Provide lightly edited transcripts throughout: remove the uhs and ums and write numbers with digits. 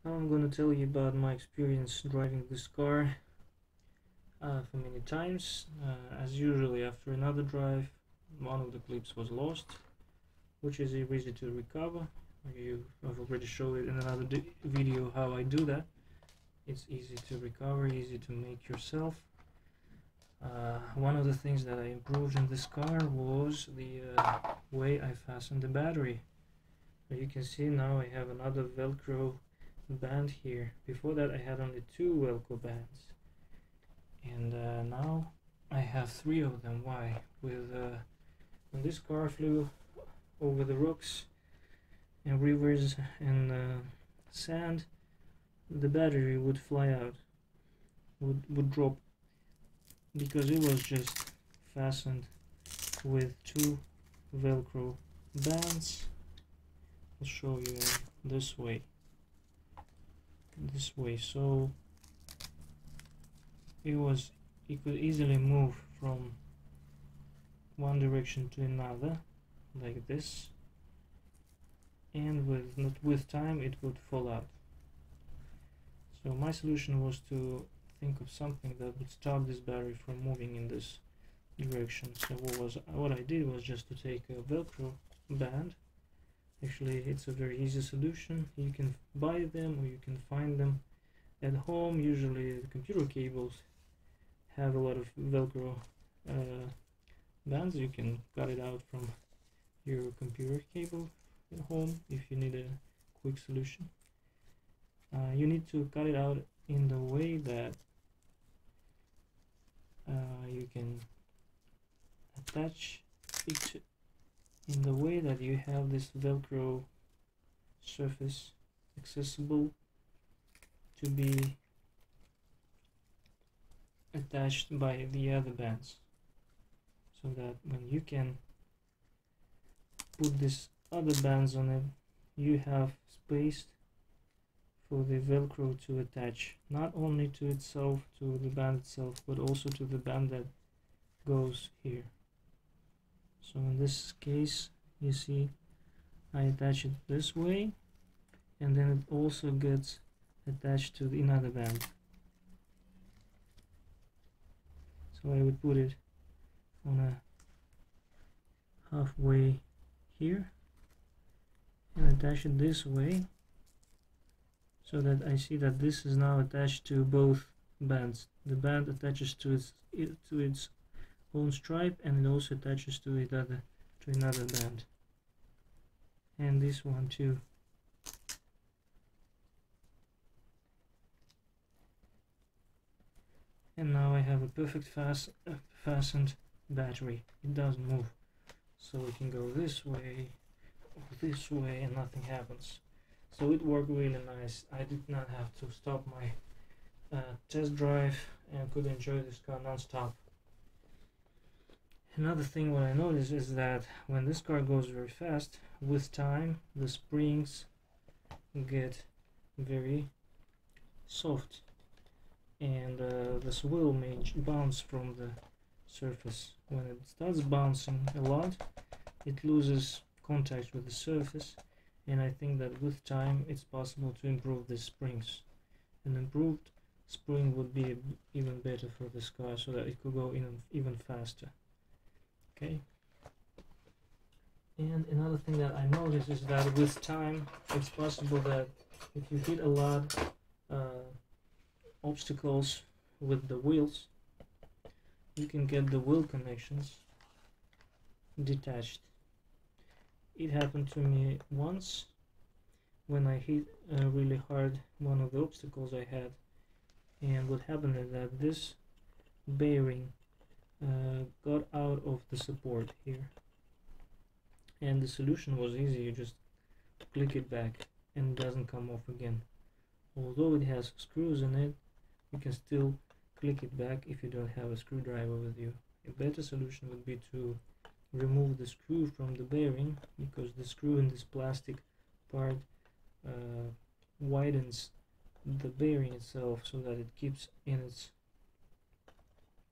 Now I'm going to tell you about my experience driving this car for many times. As usually after another drive, one of the clips was lost, which is easy to recover. I've already showed it in another video how I do that. It's easy to recover, easy to make yourself. One of the things that I improved in this car was the way I fastened the battery. As you can see now I have another Velcro band here. Before that I had only 2 Velcro bands, and now I have 3 of them. Why? When this car flew over the rocks and rivers and sand, the battery would fly out, would drop, because it was just fastened with 2 Velcro bands. I'll show you this way, so it could easily move from one direction to another like this, and with time it would fall out. So my solution was to think of something that would stop this battery from moving in this direction. So what I did was just to take a Velcro band. Actually, it's a very easy solution. You can buy them or you can find them at home. Usually the computer cables have a lot of Velcro bands. You can cut it out from your computer cable at home if you need a quick solution. You need to cut it out in the way that you can attach it in the way that you have this Velcro surface accessible to be attached by the other bands, so that when you can put these other bands on it, you have space for the Velcro to attach, not only to itself, to the band itself, but also to the band that goes here. So in this case, you see I attach it this way, and then it also gets attached to another band. So I would put it on a halfway here and attach it this way, so that I see that this is now attached to both bands. The band attaches to its own stripe, and it also attaches to another band, and this one too. And now I have a perfect fastened battery. It doesn't move, so we can go this way or this way and nothing happens. So it worked really nice. I did not have to stop my test drive and could enjoy this car non-stop. Another thing what I noticed is that when this car goes very fast, with time the springs get very soft, and this wheel may bounce from the surface. When it starts bouncing a lot, it loses contact with the surface, and I think that with time it's possible to improve the springs. An improved spring would be even better for this car, so that it could go even faster. Okay. And another thing that I noticed is that with time it's possible that if you hit a lot obstacles with the wheels, you can get the wheel connections detached. It happened to me once when I hit really hard one of the obstacles I had, and what happened is that this bearing got out of the support here, and the solution was easy. You just click it back and it doesn't come off again. Although it has screws in it, you can still click it back if you don't have a screwdriver with you. A better solution would be to remove the screw from the bearing, because the screw in this plastic part widens the bearing itself so that it keeps in its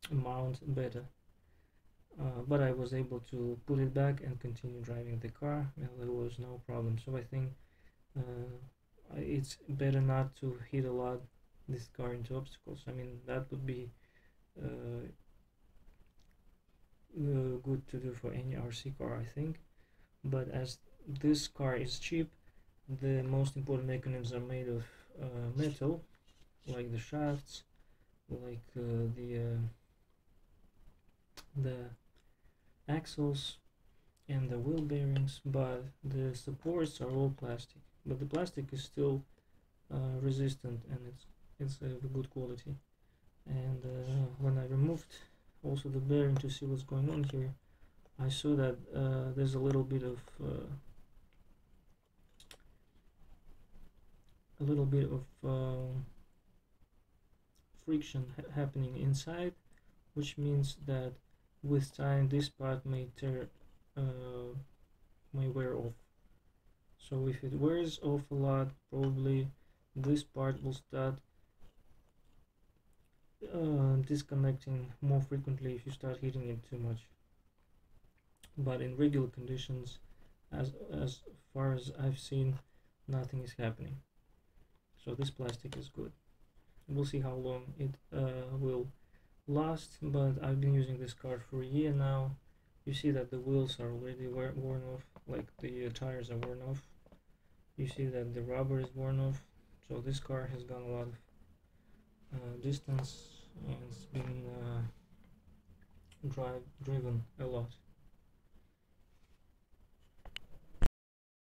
mount better. But I was able to put it back and continue driving the car, and there was no problem. So I think it's better not to hit a lot this car into obstacles. I mean, that would be good to do for any RC car, I think. But as this car is cheap, the most important mechanisms are made of metal, like the shafts, like the axles and the wheel bearings, but the supports are all plastic. But the plastic is still resistant, and it's of good quality. And when I removed also the bearing to see what's going on here, I saw that there's a little bit of friction happening inside, which means that with time this part may wear off. So if it wears off a lot, probably this part will start disconnecting more frequently if you start hitting it too much. But in regular conditions, as far as I've seen, nothing is happening. So this plastic is good. We'll see how long it will last, but I've been using this car for a year now. You see that the wheels are already worn off, like the tires are worn off. You see that the rubber is worn off. So this car has gone a lot of distance, and it's been driven a lot.